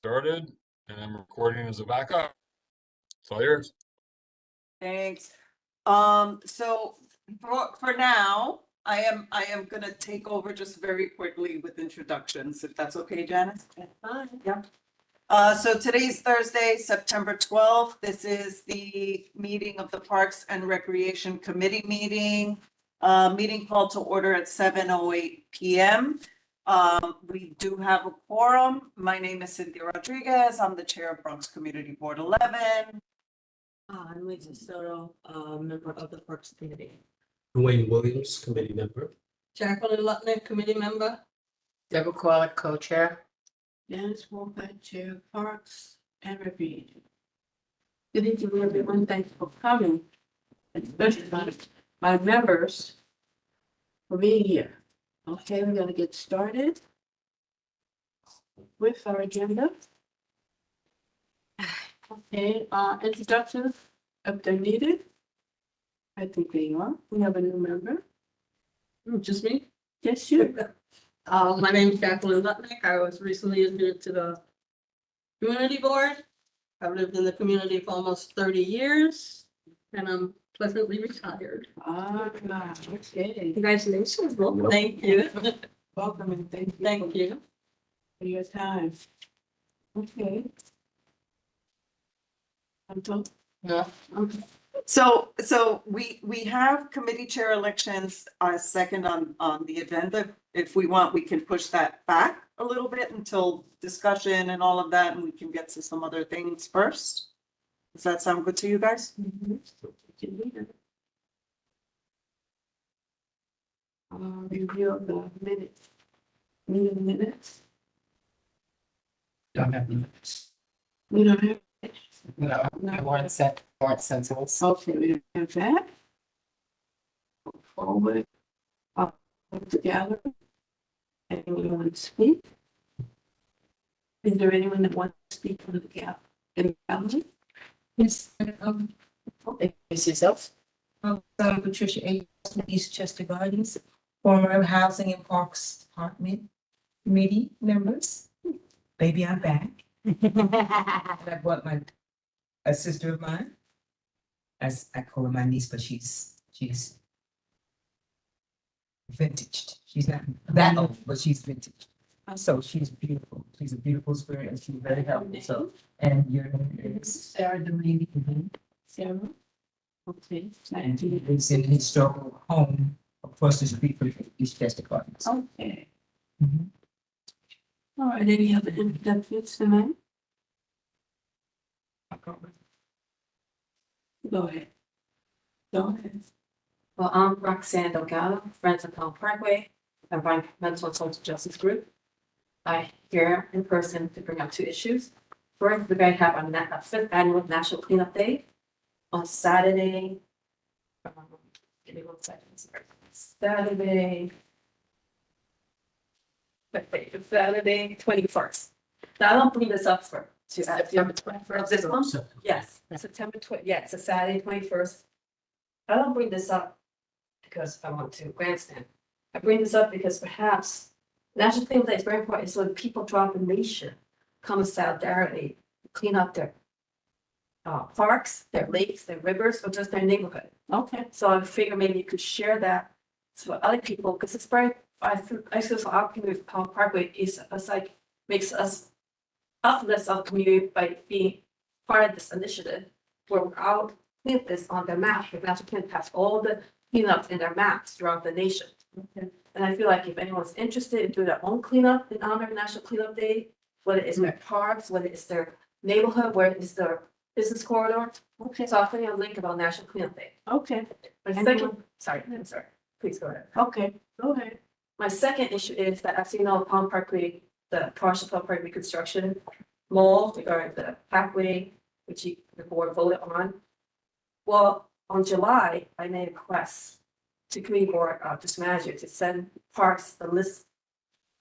started, and I'm recording as a backup. It's all yours. Thanks. So for now, I am gonna take over just very quickly with introductions, if that's okay, Janice? Fine. Yeah. So today's Thursday, September 12th. This is the meeting of the Parks and Recreation Committee meeting. Meeting called to order at 7:08 PM. We do have a quorum. My name is Cynthia Rodriguez. I'm the Chair of Bronx Community Board 11. I'm Lisa Soto, member of the Parks Committee. Dwayne Williams, committee member. Jacqueline Lutnick, committee member. Deborah Quallen, co-chair. Dennis Walker, Chair of Parks and Recreation. Good evening, everyone. Thanks for coming, especially my members for being here. Okay, we're gonna get started with our agenda. Okay, introductions if they're needed. I think they are. We have a new member. Just me? Yes, you. My name is Jacqueline Lutnick. I was recently admitted to the community board. I've lived in the community for almost 30 years and I'm pleasantly retired. Okay. Congratulations. Welcome. Thank you. Welcome and thank you for your time. Okay. Yeah. Okay. So we have committee chair elections second on the agenda. If we want, we can push that back a little bit until discussion and all of that, and we can get to some other things first. Does that sound good to you guys? Review of the minutes. Minutes. Don't have minutes. We don't have. No, warrant sentinels. Okay, we don't have that. Go forward. Up to gather. Anyone want to speak? Is there anyone that wants to speak for the gap? In the gallery? Yes. Introduce yourself. I'm Patricia A. from Eastchester Gardens, former Housing and Parks Department Committee members. Baby, I'm back. And I brought a sister of mine. As I call her my niece, but she's vintaged. She's not that old, but she's vintage. So she's beautiful. She's a beautiful spirit and she's very healthy. So, and your name is Sarah Delaney. Sarah? Okay. and he lives in a historical home across the street from Eastchester Gardens. Okay. Mhm. All right, any other introductions tonight? Go ahead. Go ahead. Well, I'm Roxanne Delgado, Friends of Palm Parkway, environmental and social justice group. I'm here in person to bring up two issues. First, we're going to have our fifth annual National Cleanup Day on Saturday. Give me 1 second. Sorry. Saturday 21st. Now, I don't bring this up for September 21st. this month. Yes, September it's a Saturday 21st. I don't bring this up because I want to grandstand. I bring this up because perhaps National Cleanup Day is very important. It's when people drop a nation, come in solidarity, clean up their parks, their lakes, their rivers, or just their neighborhood. Okay. So I figure maybe you could share that to other people, because it's very, I feel for our community, Palm Parkway is, it's like, makes us uplift our community by being part of this initiative, where I'll put this on their map, the National Cleanup has all the cleanups in their maps throughout the nation. Okay. And I feel like if anyone's interested in doing their own cleanup in honor of National Cleanup Day, whether it's their parks, whether it's their neighborhood, whether it's their business corridor. Okay. So I'll send you a link about National Cleanup Day. Okay. My And second, you- sorry, I'm sorry, please go ahead. Okay. Go ahead. My second issue is that as you know, Palm Parkway, the partial Palm Parkway reconstruction mall regarding the pathway, which the board voted on. Well, on July, I made a request to committee board, just manager to send parks a list,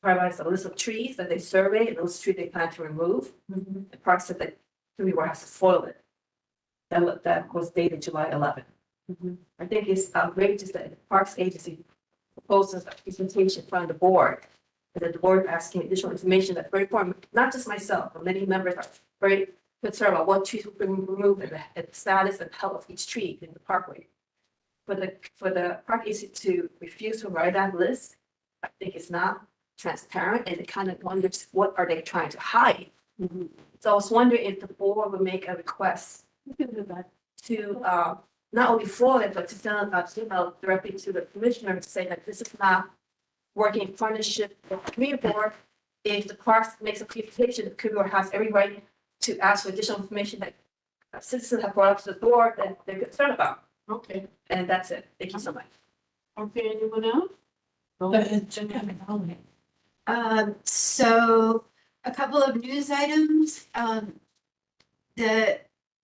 provides a list of trees that they survey and those trees they plan to remove. The parks that the committee board has to foil it. That was dated July 11th. I think it's outrageous that the Parks Agency proposes a presentation from the board that the board asking additional information that's very important, not just myself, but many members are very concerned about what trees will be removed and the status and health of each tree in the parkway. For the park agency to refuse to write that list, I think it's not transparent, and it kind of wonders what are they trying to hide. So I was wondering if the board would make a request to, not only forward it, but to send an email directly to the commissioner to say that this is not working in partnership with the community board. If the parks makes a communication, the community board has every right to ask for additional information that citizens have brought up to the board that they're concerned about. Okay, And that's it. Thank you so much. okay, anyone else? So a couple of news items. The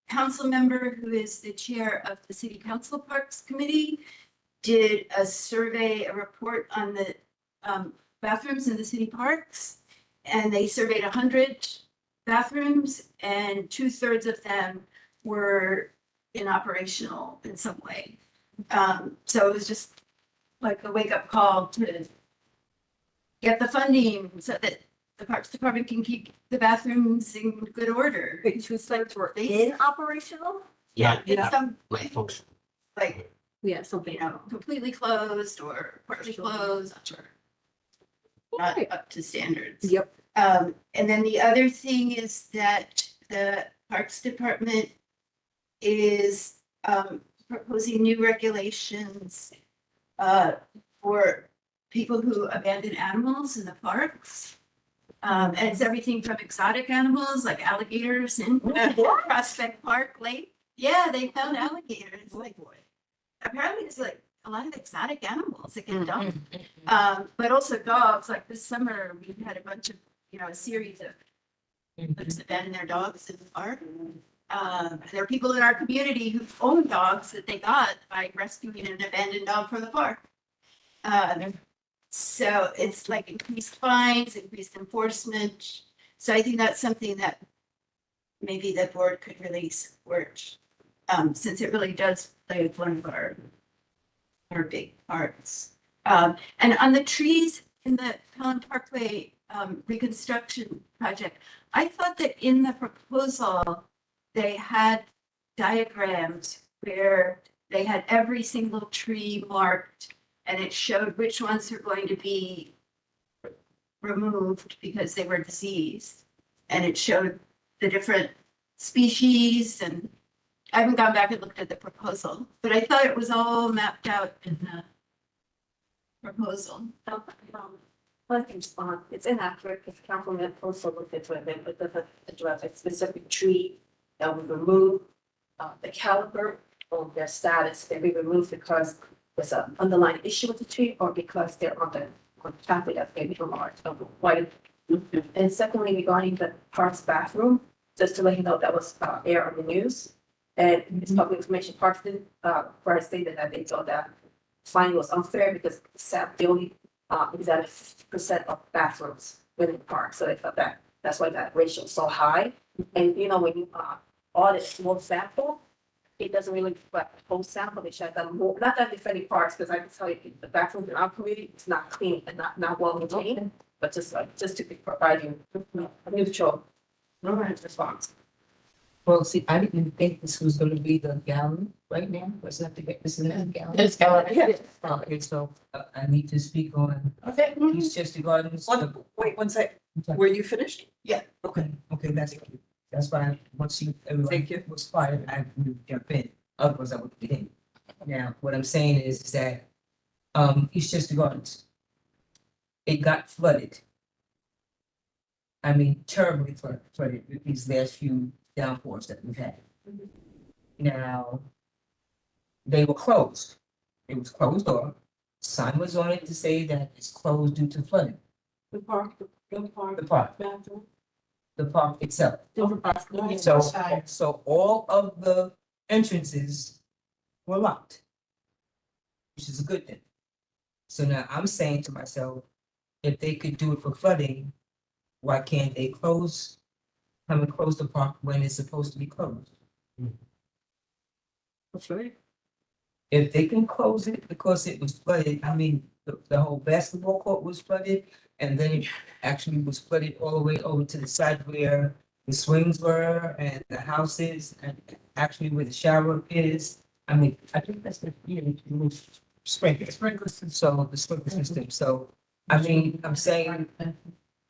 council member who is the chair of the City Council Parks Committee did a survey, a report on the bathrooms in the city parks. And they surveyed 100 bathrooms, and 2/3 of them were inoperational in some way. So it was just like a wake-up call to get the funding so that the Parks Department can keep the bathrooms in good order. Two-thirds were inoperational? Yeah, in some way, Like folks. like, Yeah, something. you know, completely closed or partly closed or not up to standards. Yep. And then the other thing is that the Parks Department is proposing new regulations for people who abandon animals in the parks. And it's everything from exotic animals like alligators in Prospect Park Lake. Yeah, they found alligators. Like, apparently it's like a lot of exotic animals that get dumped. But also dogs. Like this summer, we had a bunch of, a series of folks abandon their dogs in the park. There are people in our community who own dogs that they got by rescuing an abandoned dog from the park. So it's like increased fines, increased enforcement. So I think that's something that maybe the board could really support, since it really does play one of our big parts. And on the trees in the Pelham Parkway reconstruction project, I thought that in the proposal, they had diagrams where they had every single tree marked, and it showed which ones are going to be removed because they were diseased. And it showed the different species, and I haven't gone back and looked at the proposal, but I thought it was all mapped out in the proposal. I can respond. It's inaccurate because Councilman also looked into it, but doesn't address a specific tree that was removed. The caliber or their status, they be removed because there's an underlying issue with the tree or because they're on the pathway that's maybe remarked of white. And secondly, regarding the parks bathroom, just to let you know, that was aired on the news. And it's public information. Parks did stated that they thought that fine was unfair because they only examined 50% of bathrooms within the park. So they thought that's why that ratio is so high. And when you audit small sample, it doesn't really reflect the whole sample. They shut down more, not that defending parks, because I can tell you the bathrooms in our community, it's not clean and not well maintained, but just to provide you a neutral response. Well, see, I didn't think this was gonna be the gallon right now. Was that this is not the gallon? It's gallon, yeah. Okay, so I need to speak on Okay. East Chester Gardens. Wait, one sec. Were you finished? Yeah. Okay, that's why once everybody Thank you. was quiet, I would jump in. Otherwise, I would begin. Now, what I'm saying is that East Chester Gardens, it got flooded. I mean, terribly flooded with these last few downpours that we've had. Now, they were closed. It was closed off. Sign was on it to say that it's closed due to flooding. The park, The park, bathroom. the park itself. Different parts. So all of the entrances were locked, which is a good thing. So now I'm saying to myself, if they could do it for flooding, why can't they close the park when it's supposed to be closed? That's right. If they can close it because it was flooded, I mean, the whole basketball court was flooded, And then it actually was flooded all the way over to the side where the swings were and the houses and actually where the shower is. I mean, I think that's the, sprinkler. Sprinkler system. So the sprinkler system. So, I mean, I'm saying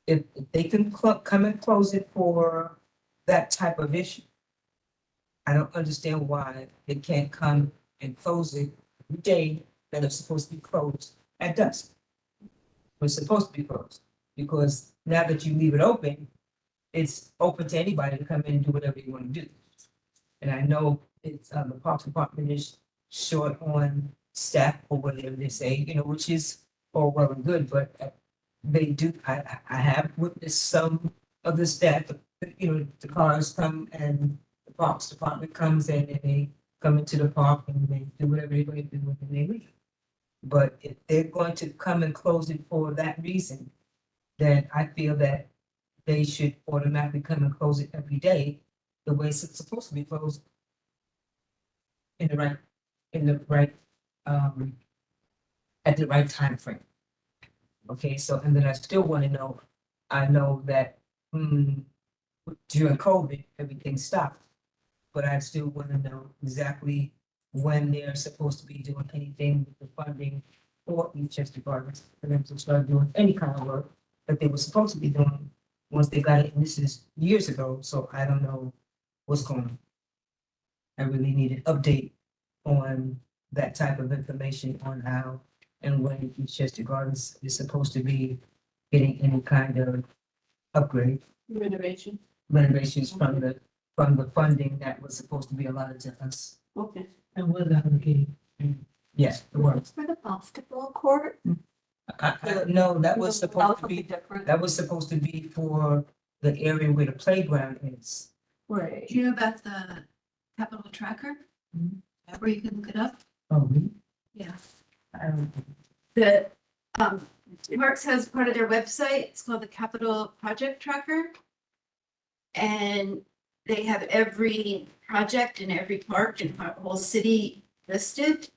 if they can come and close it for that type of issue, I don't understand why they can't come and close it every day that it's supposed to be closed at dusk. It's supposed to be closed, because now that you leave it open, it's open to anybody to come in and do whatever you want to do. And I know it's, the Parks Department is short on staff or whatever they say, which is all well and good, but they do, I have witnessed some of the staff, the cars come and the Parks Department comes in and they come into the park and they do whatever they're going to do and they leave. But if they're going to come and close it for that reason, then I feel that they should automatically come and close it every day the way it's supposed to be closed. In the right, at the right time frame. Okay, so, and then I still want to know, I know that during COVID, everything stopped. But I still want to know exactly when they're supposed to be doing anything with the funding for Eastchester Gardens, for them to start doing any kind of work that they were supposed to be doing once they got it, and this is years ago, so I don't know what's going on. I really need an update on that type of information on how and when Eastchester Gardens is supposed to be getting any kind of upgrade, Renovation. renovations from the funding that was supposed to be allotted to us. Okay. And we're not getting. Yes, it was. For the basketball court? No, that was supposed to Something be, different. that was supposed to be for the area where the playground is. Right. Do you know about the capital tracker? Where you can look it up? Oh, really? Yeah. I don't- The, Parks has part of their website, it's called the Capital Project Tracker. And they have every project in every park in our whole city listed.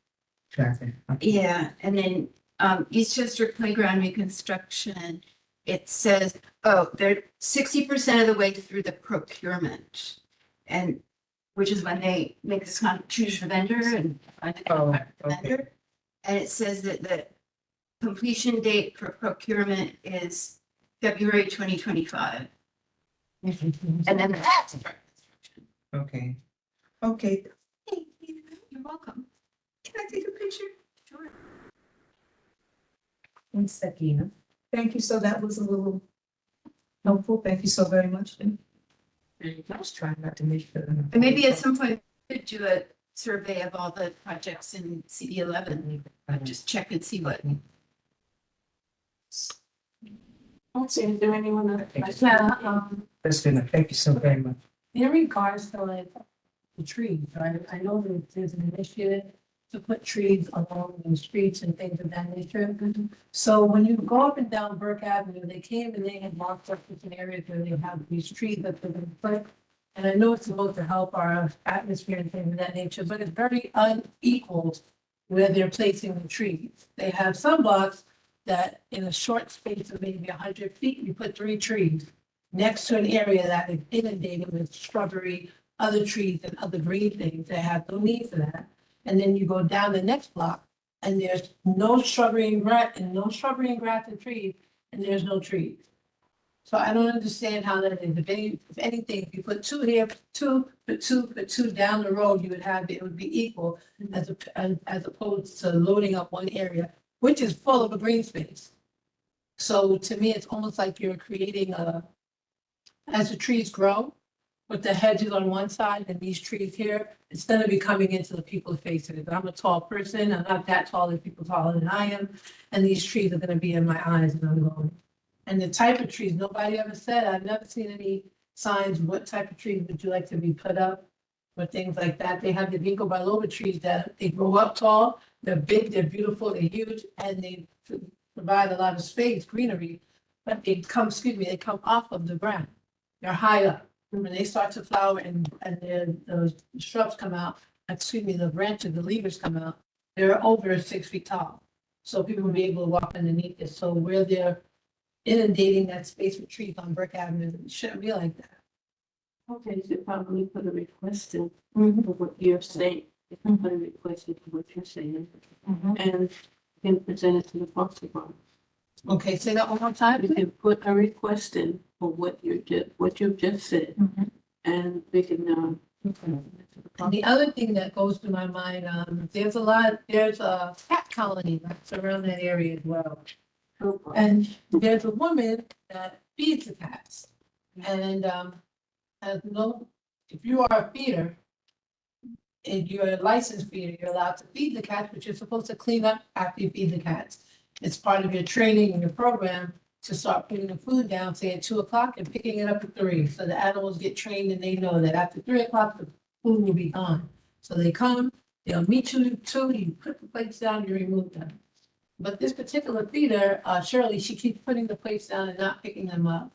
Traffic. Yeah, and then Eastchester Playground Reconstruction, it says, oh, they're 60% of the way through the procurement. And which is when they make this choose the vendor and find the Oh, vendor. okay. And it says that the completion date for procurement is February 2025. And then that's for construction. Okay. Okay, Hey, you're welcome. Can I take a picture? Sure. One second. thank you. So that was a little helpful. Thank you so very much. I was trying not to make sure. And maybe at some point, we could do a survey of all the projects in CD 11. Just check and see what. Okay, is there anyone that? That's good enough. Thank you so very much. In regards to like the trees, right? I know that there's an initiative to put trees along the streets and things of that nature. So when you go up and down Burke Avenue, they came and they had marked up different areas where they have these trees that they're gonna put. And I know it's supposed to help our atmosphere and things of that nature, but it's very unequal where they're placing the trees. They have some blocks that in a short space of maybe 100 feet, you put 3 trees next to an area that is inundated with shrubbery, other trees and other green things that have no need for that. And then you go down the next block and there's no shrubbery and grass and trees, and there's no trees. So I don't understand how that is. If anything, if you put 2 here, put two down the road, you would have, it would be equal as opposed to loading up one area, which is full of a green space. So to me, it's almost like you're creating as the trees grow, with the hedges on one side and these trees here, it's gonna be coming into the people's faces. I'm a tall person, I'm not that tall, there's people taller than I am, and these trees are gonna be in my eyes and I'm going. And the type of trees, nobody ever said, I've never seen any signs, what type of trees would you like to be put up? Or things like that. They have the ginkgo biloba trees that they grow up tall, they're big, they're beautiful, they're huge, and they provide a lot of space, greenery. But they come off of the ground. They're high up. When they start to flower and then those shrubs come out, the branches, the leaves come out, they're over 6 feet tall. So people will be able to walk underneath it. So where they're inundating that space with trees on Brick Avenue. It shouldn't be like that. Okay, you should probably put a request in Mm-hmm. for what you're saying. You can put a request in for what you're saying Mm-hmm. and then present it to the Parks Department. Okay, say that one more time, You please. can put a request in for what you've just said, Mhm. and we can, And the other thing that goes through my mind, there's a cat colony that's around that area as well. And there's a woman that feeds the cats. And, I know if you are a feeder, and you're a licensed feeder, you're allowed to feed the cats, but you're supposed to clean up after you feed the cats. It's part of your training and your program to start putting the food down, say at 2 o'clock and picking it up at 3. So the animals get trained and they know that after 3 o'clock, the food will be gone. So they come, they'll meet you at 2, you put the plates down, you remove them. But this particular feeder, Shirley, she keeps putting the plates down and not picking them up.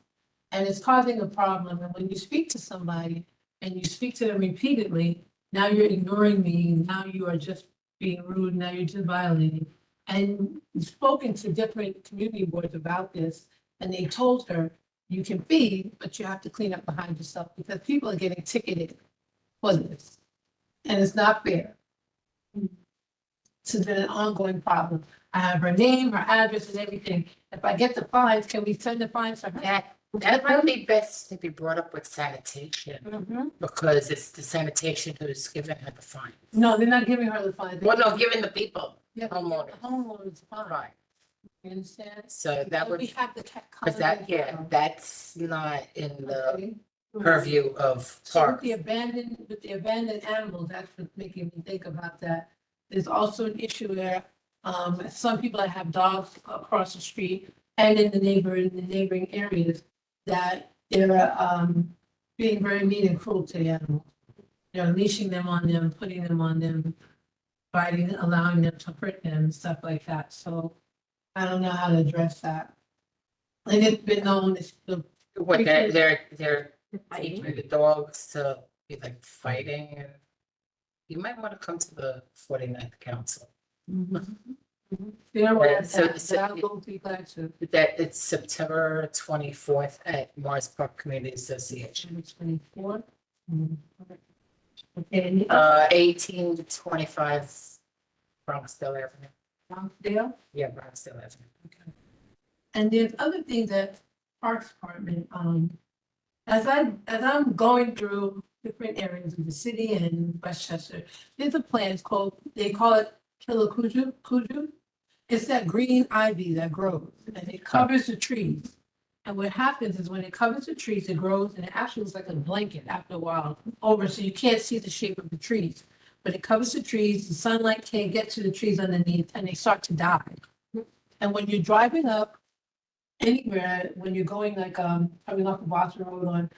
And it's causing a problem. And when you speak to somebody and you speak to them repeatedly, now you're ignoring me, now you are just being rude, now you're just violating. And we've spoken to different community boards about this, and they told her, you can feed, but you have to clean up behind yourself, because people are getting ticketed for this. And it's not fair. This has been an ongoing problem. I have her name, her address and everything. If I get the fines, can we send the fines to her? That might be best to be brought up with sanitation, Mhm. because it's the sanitation who's giving her the fine. No, they're not giving her the fines. Well, no, giving the people, Yeah, homeowners. Homeowners fine. Right. You understand? So that We would, have the cat. because that, colony yeah, now. that's not in the Okay. purview of So with parks. the abandoned animals, that's what's making me think about that. There's also an issue where, some people that have dogs across the street and in the neighboring areas, that they're, being very mean and cruel to the animals. They're unleashing them on them, putting them on them, biting, allowing them to hurt them, and stuff like that. So I don't know how to address that. And it's been known, it's the What, they're teaching the dogs to be like fighting, and you might want to come to the 49th council. They're aware of So- that, so- but I'll go be glad to. That it's September 24th at Morris Park Community Association. 24. and 18 to 25 Bronxdale Avenue. Dale? Yeah, Bronxdale Avenue. And there's other things that Parks Department, as I'm going through different areas of the city and Westchester, there's a plan, they call it Kuju. It's that green ivy that grows and it covers the trees. And what happens is when it covers the trees, it grows and it actually looks like a blanket after a while over, so you can't see the shape of the trees. But it covers the trees, the sunlight can't get to the trees underneath and they start to die. And when you're driving up anywhere, when you're going like, coming off of Boston Road on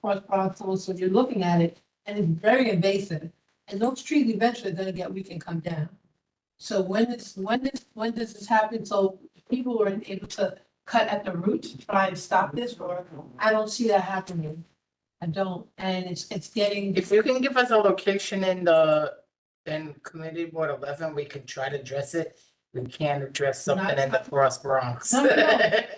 Cross Bronx, so you're looking at it and it's very invasive. And those trees eventually are gonna get weak and come down. So when does this happen? So people were able to cut at the root to try and stop this, or I don't see that happening. I don't, and it's getting. If you can give us a location in Community Board 11, we can try to address it. We can't address something in the Cross Bronx. No, no,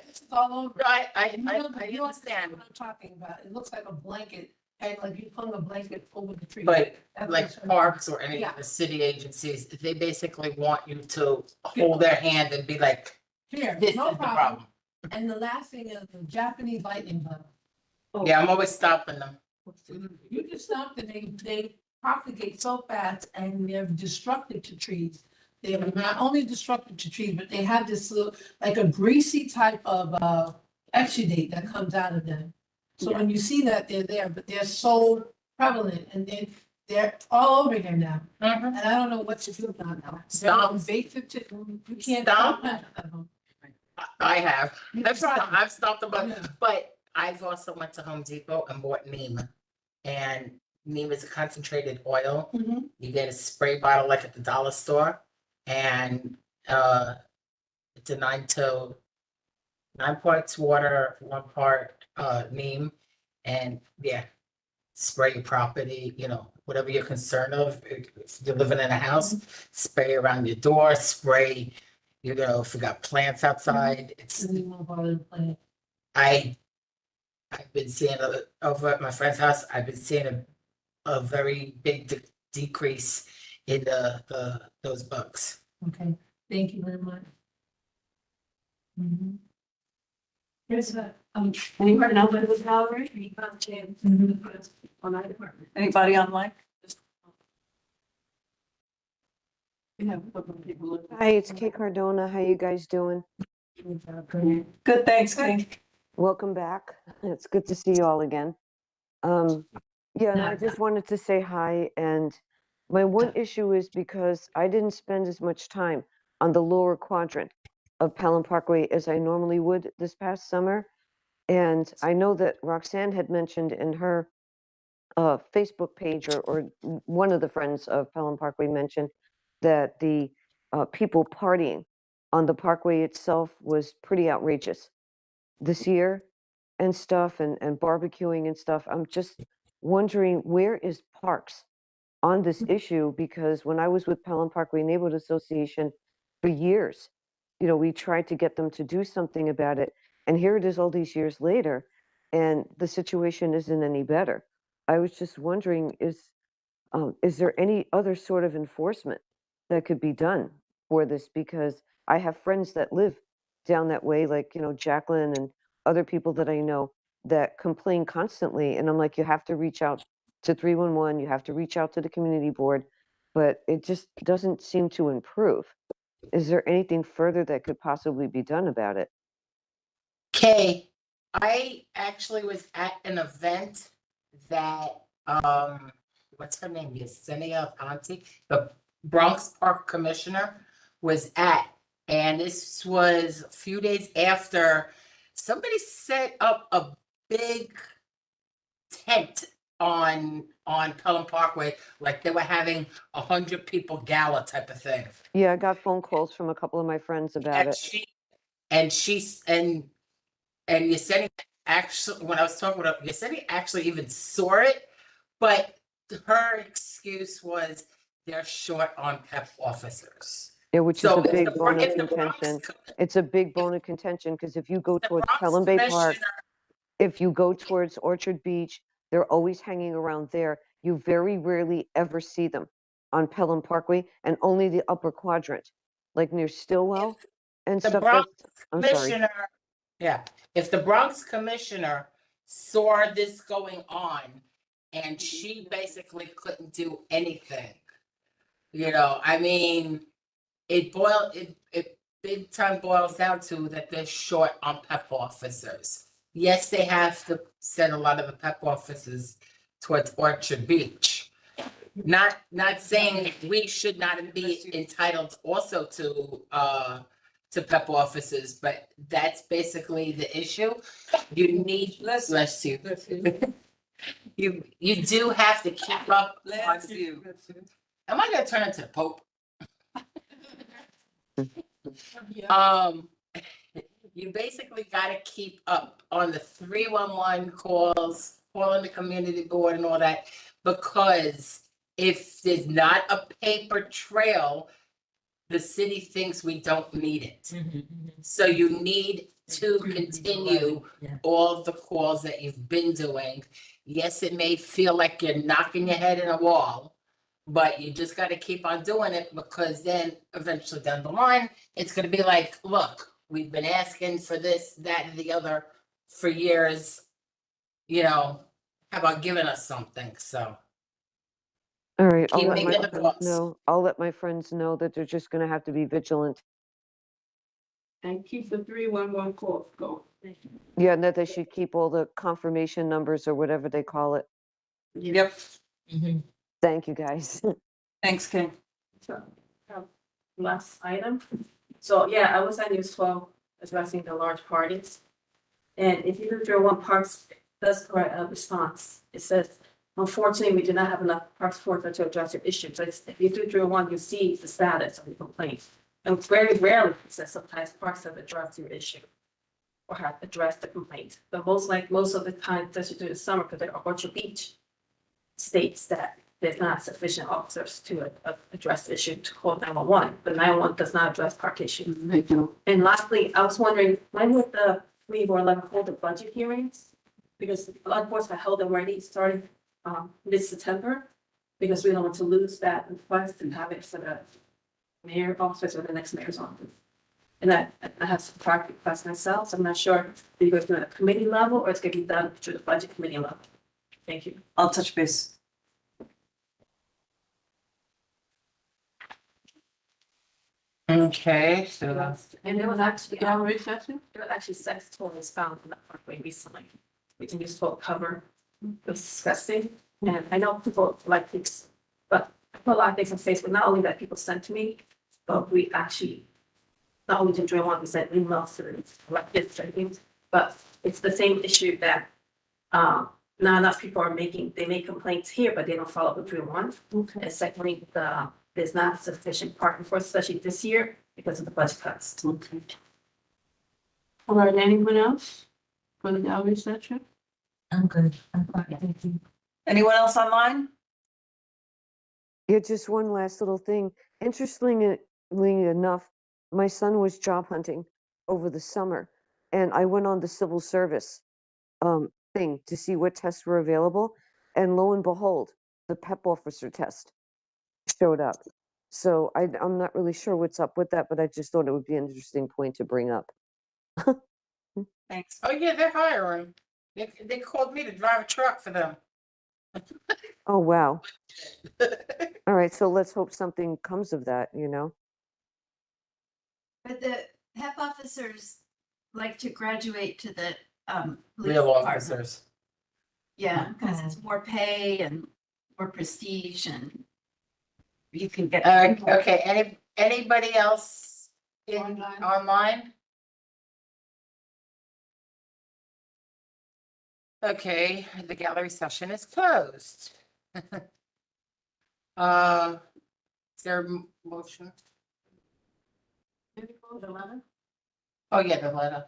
it's all over. I You know what understand, I'm talking about. It looks like a blanket, and like you hung a blanket over the tree. but That's like what's- parks or any Yeah. of the city agencies, they basically want you to hold their hand and be like, Here, this is no the problem. problem. And the last thing is the Japanese lightning bug. Yeah, I'm always stopping them. You can stop them, they propagate so fast and they're destructive to trees. They are not only destructive to trees, but they have this little, like a greasy type of exudate that comes out of them. So when you see that, they're there, but they're so prevalent and they're all over here now. And I don't know what to do about them. They're Stop. invasive to, you can't. Stop. them. I have. You I've tried. stopped them, Yeah. but I've also went to Home Depot and bought neem. And neem is a concentrated oil. Mhm. You get a spray bottle like at the dollar store. And it's a 9 parts water, 1 part neem. And yeah, spray your property, whatever you're concerned of. If you're living in a house, spray around your door, spray You know, if we got plants outside, it's, Mm-hmm. I've been seeing over at my friend's house, I've been seeing a very big decrease in those bugs. Okay, thank you very much. Mhm. Here's a, anybody know what it was, Valerie? You got to Mhm. on that department. Anybody online? We have a couple of people looking. Hi, it's Kate Cardona. How you guys doing? Good, thanks, King. Welcome back. It's good to see you all again. Yeah, and I just wanted to say hi. And my one issue is because I didn't spend as much time on the lower quadrant of Pelham Parkway as I normally would this past summer. And I know that Roxanne had mentioned in her Facebook page, or one of the friends of Pelham Parkway mentioned that the people partying on the parkway itself was pretty outrageous this year and stuff, and barbecuing and stuff. I'm just wondering, where is Parks on this issue? Because when I was with Pelham Parkway Neighborhood Association for years, we tried to get them to do something about it. And here it is all these years later, and the situation isn't any better. I was just wondering, is there any other sort of enforcement that could be done for this? Because I have friends that live down that way, like, Jacqueline and other people that I know that complain constantly. And I'm like, you have to reach out to 311, you have to reach out to the community board, but it just doesn't seem to improve. Is there anything further that could possibly be done about it? Kay, I actually was at an event that, what's her name? Yesenia Ponte, the Bronx Park Commissioner, was at. And this was a few days after somebody set up a big tent on Pelham Parkway, like they were having 100 people gala type of thing. Yeah, I got phone calls from a couple of my friends about And and Yesenia actually, when I was talking with her, Yesenia actually even saw it, but her excuse was they're short on PEP officers. Yeah, which is So a if big the bone of if the Bronx contention. co- It's a big bone of contention, because if you go the towards Bronx Pelham Bay Park, commissioner, if you go towards Orchard Beach, they're always hanging around there. You very rarely ever see them on Pelham Parkway, and only the upper quadrant, like near Stillwell and the stuff. Bronx I'm sorry. commissioner, yeah, if the Bronx commissioner saw this going on and she basically couldn't do anything, I mean, it big time boils down to that they're short on PEP officers. Yes, they have to send a lot of the PEP officers towards Orchard Beach. Not saying we should not be entitled also to PEP officers, but that's basically the issue. You need, bless you. You do have to keep up. Bless you. Am I gonna turn into the Pope? You basically gotta keep up on the 311 calls, calling the community board and all that, because if there's not a paper trail, the city thinks we don't need it. So you need to continue all the calls that you've been doing. Yes, it may feel like you're knocking your head in a wall, but you just gotta keep on doing it, because then eventually down the line, it's gonna be like, look, we've been asking for this, that, and the other for years. How about giving us something? So All right, I'll keep let my making the friends calls. know. I'll let my friends know that they're just gonna have to be vigilant. And keep the 311 calls going. Yeah, and that they should keep all the confirmation numbers or whatever they call it. Yep, Thank you, guys. thanks, King. So, last item. So, yeah, I was at News 12 addressing the large parties. And if you look through one Parks does provide a response, it says, unfortunately, we do not have enough Parks Porter to address your issue. So if you do through one, you see the status of the complaint. And very rarely, it says sometimes Parks have addressed your issue or have addressed the complaint. But most of the time, especially during the summer, because they're Orchard Beach, states that there's not sufficient officers to address the issue to call 911. But 911 does not address park issues. They do. And lastly, I was wondering, when would the 3 or 11 hold the budget hearings? Because a lot of boards have held them already, starting mid-September, because we don't want to lose that request and have it for the mayor office or the next mayor's office. And I have some park requests myself, so I'm not sure if you go through a committee level or it's gonna be done through the budget committee level. Thank you. I'll touch base. Okay, so And there was actually, Gallery session? there was actually sex toys found in that parkway recently. We can use full cover. It was disgusting. And I know people like things, but I put a lot of things on Facebook, not only that people sent to me, but we actually, not only did Joanne, we sent emails to them, like this and things, but it's the same issue that not enough people are making, they make complaints here, but they don't follow up with 311. Okay. And secondly, there's not sufficient parking for us, especially this year, because of the budget cuts. Okay. All right, anyone else for the gallery session? I'm good. I'm fine. Thank you. Anyone else online? Yeah, just one last little thing. Interestingly enough, my son was job hunting over the summer, and I went on the civil service thing to see what tests were available, and lo and behold, the PEP officer test showed up. So I'm not really sure what's up with that, but I just thought it would be an interesting point to bring up. Thanks. oh yeah, they're hiring. They called me to drive a truck for them. Oh, wow. All right, so let's hope something comes of that, you know? But the PEP officers like to graduate to the police Real department. officers. Yeah, because it's more pay and more prestige and you can get. Okay, anybody else online? Okay, the gallery session is closed. Is there a motion? Oh, yeah, the letter.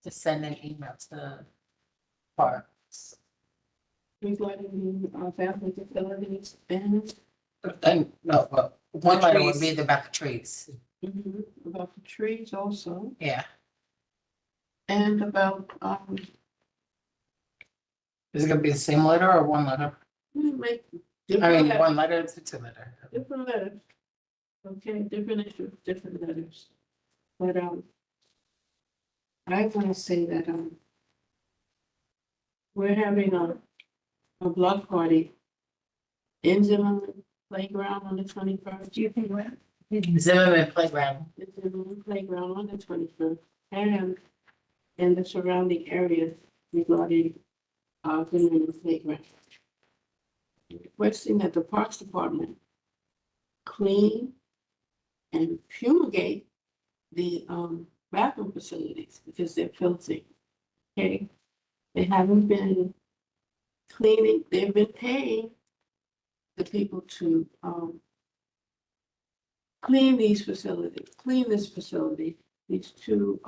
To send an email to parks. Regarding the family facilities and And, no, well, one letter would be about the trees. about the trees also, Yeah. and about, Is it gonna be the same letter or one letter? make I different mean, letters. one letter to two letter. Different letters. Okay, different issues, different letters. But, I want to say that, we're having a block party in Zimmerman Playground on the 21st. Do you think what? Zimmerman Playground. The Zimmerman Playground on the 21st, and in the surrounding areas regarding, Zimmerman Playground. Requesting that the Parks Department clean and fumigate the bathroom facilities because they're filthy. Okay, they haven't been cleaning, they've been paying the people to clean these facilities, clean this facility, these two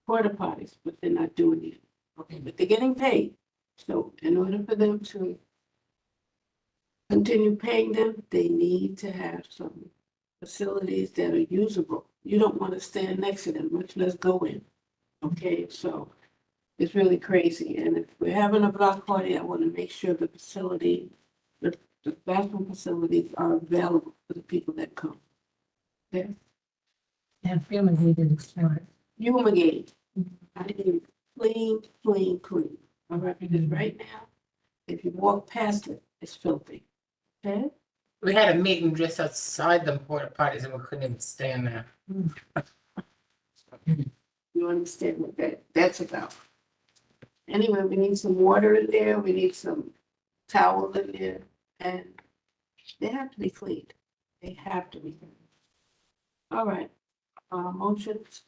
porta potties, but they're not doing it. Okay, but they're getting paid. So in order for them to continue paying them, they need to have some facilities that are usable. You don't want to stand next to them, much less go in. Okay, so it's really crazy. And if we're having a block party, I want to make sure the facility, the bathroom facilities are available for the people that come. Okay, And fumigated is smart. fumigate. I need clean, clean, clean. All right, because right now, if you walk past it, it's filthy. Okay? We had a meeting just outside the porta potties and we couldn't even stand there. You understand what that's about. Anyway, we need some water in there, we need some towel in there, and they have to be cleaned. They have to be cleaned. All right, motions,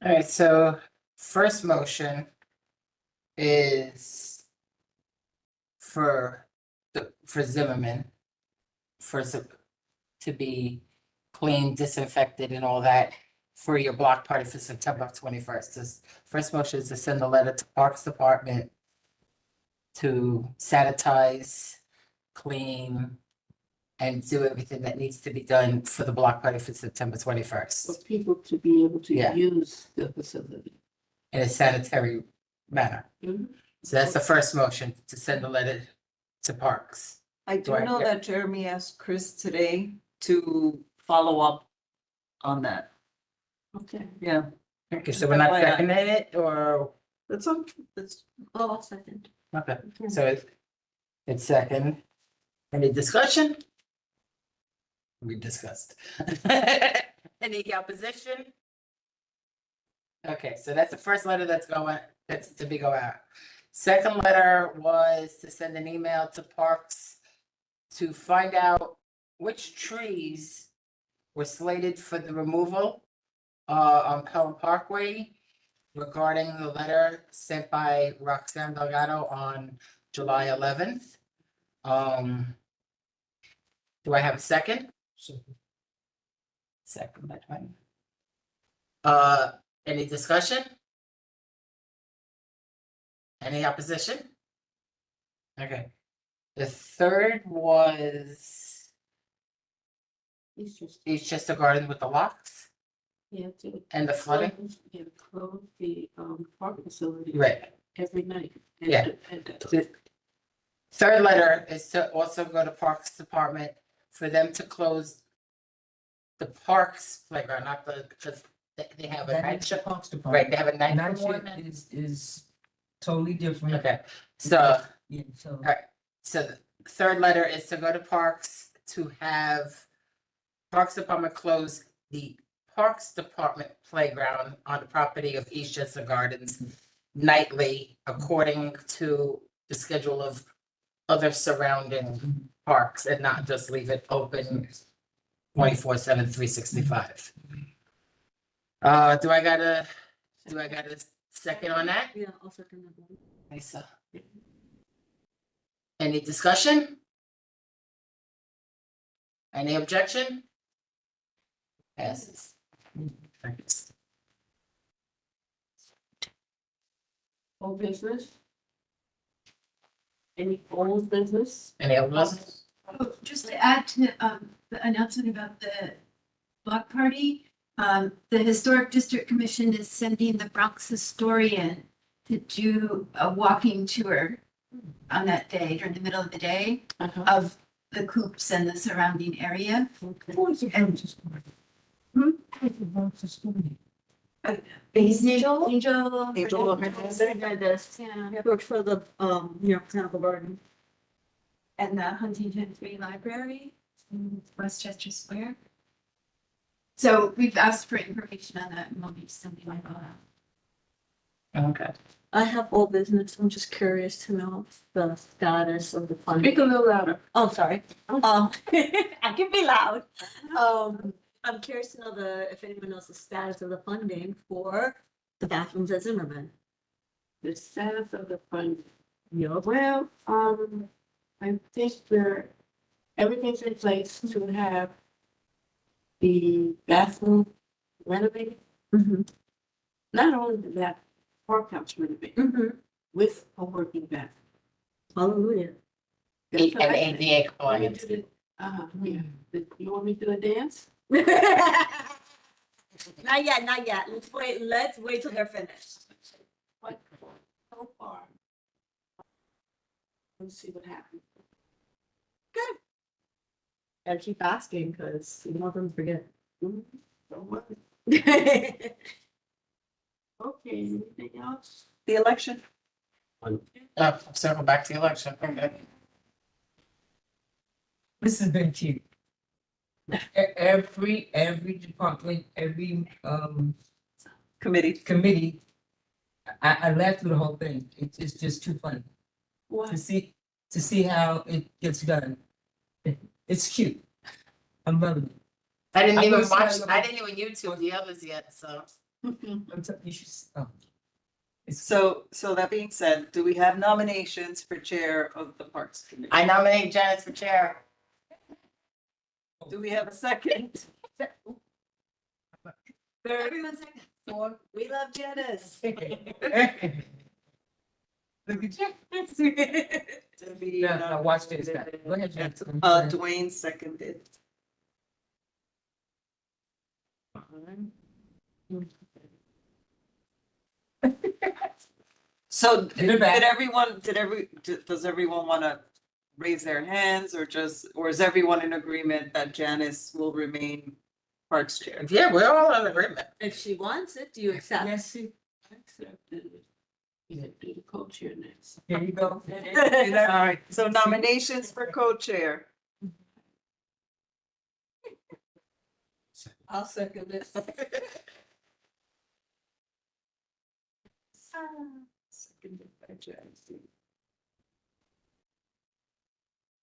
All right, so first motion is for Zimmerman, to be cleaned, disinfected and all that for your block party for September 21st. This first motion is to send a letter to Parks Department to sanitize clean, and do everything that needs to be done for the block party for September For 21st people to be able to Yeah. use the facility. in a sanitary manner. Mhm. So that's the first motion, to send a letter to Parks. I do Right, know yeah. that Jeremy asked Chris today to follow up on that. Okay. Yeah. Okay, so we're not FYI. seconding it, or, That's on, that's, Oh, I'll second. okay, so it's second. Any discussion? We discussed. Any opposition? Okay, so that's the first letter that's to be go out. Second letter was to send an email to Parks to find out which trees were slated for the removal on Pelham Parkway regarding the letter sent by Roxanne Delgado on July 11th. Do I have a second? Second by Twain. Any discussion? Any opposition? Okay. The third was It's just, Eastchester Garden with the locks you have to. and the flooding. You have to close the park facility. Right. Every night. Yeah. The third letter is to also go to Parks Department for them to close the Parks playground, not the, because they have a That night is the shift. Parks Right, Department. they have a night Night for shift one. is totally different. Okay, so, Yeah, so. alright, so the third letter is to go to Parks to have Parks Department close the Parks Department playground on the property of Eastchester Gardens nightly, according to the schedule of other surrounding parks, and not just leave it open 24/7, 365. Do I got a second on that? Yeah, I'll second that one. Lisa? Any discussion? Any objection? Passes. Thanks. Old business? Any old business? Any other business? Oh, just to add to the announcement about the block party, the Historic District Commission is sending the Bronx historian to do a walking tour on that day, during the middle of the day, of the coops and the surrounding area. Angel. Angel. Yeah. Works for the, New York Botanical Garden. And the Huntington Free Library in Westchester Square. So we've asked for information on that and we'll be sending it out. Okay. I have old business. I'm just curious to know the status of the fund. Speak a little louder. Oh, sorry. I can be loud. I'm curious to know if anyone knows the status of the funding for the bathrooms at Zimmerman. The status of the funding. Yeah. Well, I think everything's in place to have the bathroom renovated. Not only that, park house renovated with a working bathroom. Hallelujah. And ADA compliance. Yeah. You want me to do a dance? Not yet, not yet. Let's wait till they're finished. What, so far? Let's see what happens. Gotta keep asking, because you want them to forget. So what? Okay, anything else? the election. Circle back to the election. Okay. This has been cute. Every department, every Committee. committee, I laughed through the whole thing. It's just too funny What? to see how it gets done. It's cute. I'm loving it. I didn't I'm even gonna watch, say- I didn't even YouTube the others yet, so. I'm telling you, it's So that being said, do we have nominations for chair of the Parks Committee? I nominate Janice for chair. Do we have a second? Everyone second. We love Janice. Look at you. Debbie, No, watch this. Go ahead, Jen. Dwayne seconded. So You're back. does everyone want to raise their hands or is everyone in agreement that Janice will remain Parks Chair? Yeah, we're all in agreement. If she wants it, do you accept? Yes, she- I accept it. You have to do the co-chair next. here you go. All right, so nominations for co-chair. I'll second this. Seconded by Jackson.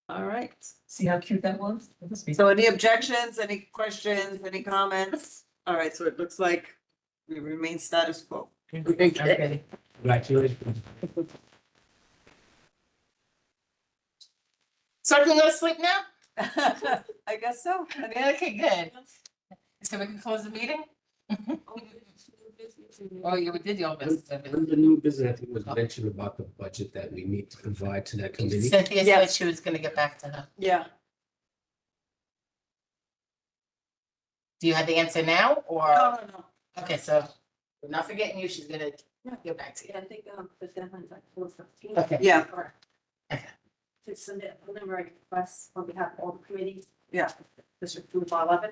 All right. See how cute that was? So any objections, any questions, any comments? All right, so it looks like we remain status quo. Okay. Congratulations. So can we go to sleep now? I guess so. Yeah, okay, good. So we can close the meeting? Oh, you did your best. Under the new business, I think was mentioned about the budget that we need to provide to that committee. Cynthia said Yes. she was gonna get back to her. Yeah. Do you have the answer now or? No. Okay, so we're not forgetting you. She's gonna get back to you. Yeah, I think, the deadline's like 4:15. Okay. Yeah. To submit preliminary requests on behalf of all the committees. Yeah. District 2 by 11.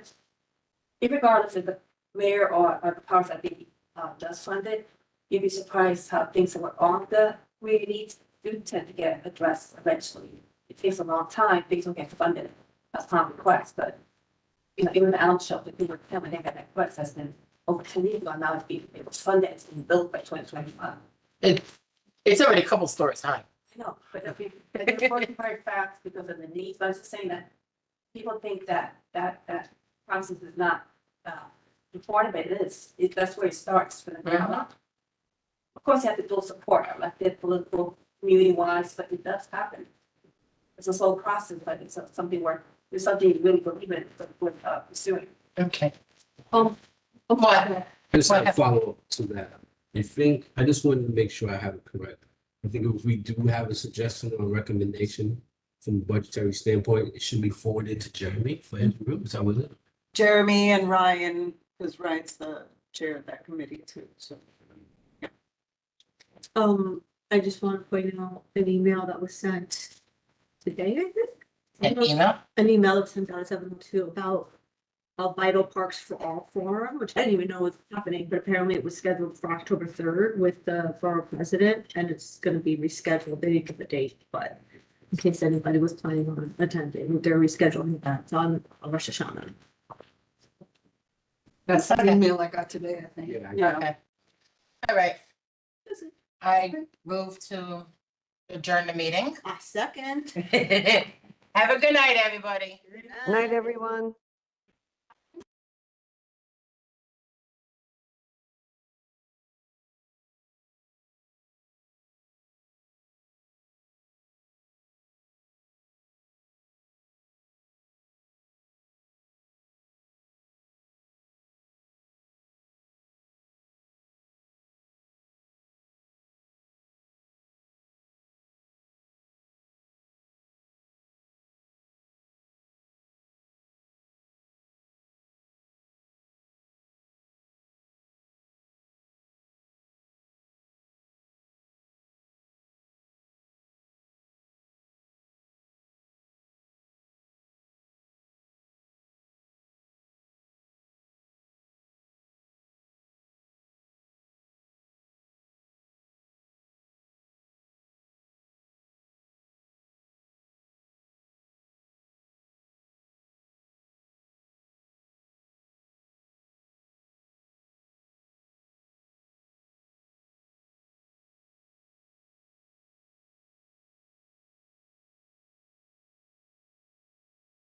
Regardless if the mayor or the powers that be does fund it, you'd be surprised how things that were on the community needs do tend to get addressed eventually. It takes a long time, things don't get funded as time requests, but even the animal shelter, they were telling me that request has been over 10 years ago, now it was funded, it's been built by 2025. It's already a couple stories high. I know, but if you, it's important very fast because of the needs, but I was just saying that people think that process is not important, but it is. That's where it starts for the ground up. Of course, you have to build support, elected, political, community-wise, but it does happen. It's a slow process, but it's something where there's something you really believe in, but worth pursuing. Okay. What? What? Just What a follow-up to that. I just wanted to make sure I have it correct. I think if we do have a suggestion or recommendation from a budgetary standpoint, it should be forwarded to Jeremy for his review. Is that what it is? Jeremy and Ryan, because Ryan's the chair of that committee too, so. I just want to point out an email that was sent today, I think. An email? An email that was sent out at 7:02 about a Vital Parks for All forum, which I didn't even know was happening, but apparently it was scheduled for October 3rd with the borough president, and it's gonna be rescheduled. They didn't give a date, but in case anybody was planning on attending, they're rescheduling that on Rosh Hashanah. That's the email I got today, I think. Yeah. Okay. All right. I move to adjourn the meeting. I second. Have a good night, everybody. Night, everyone.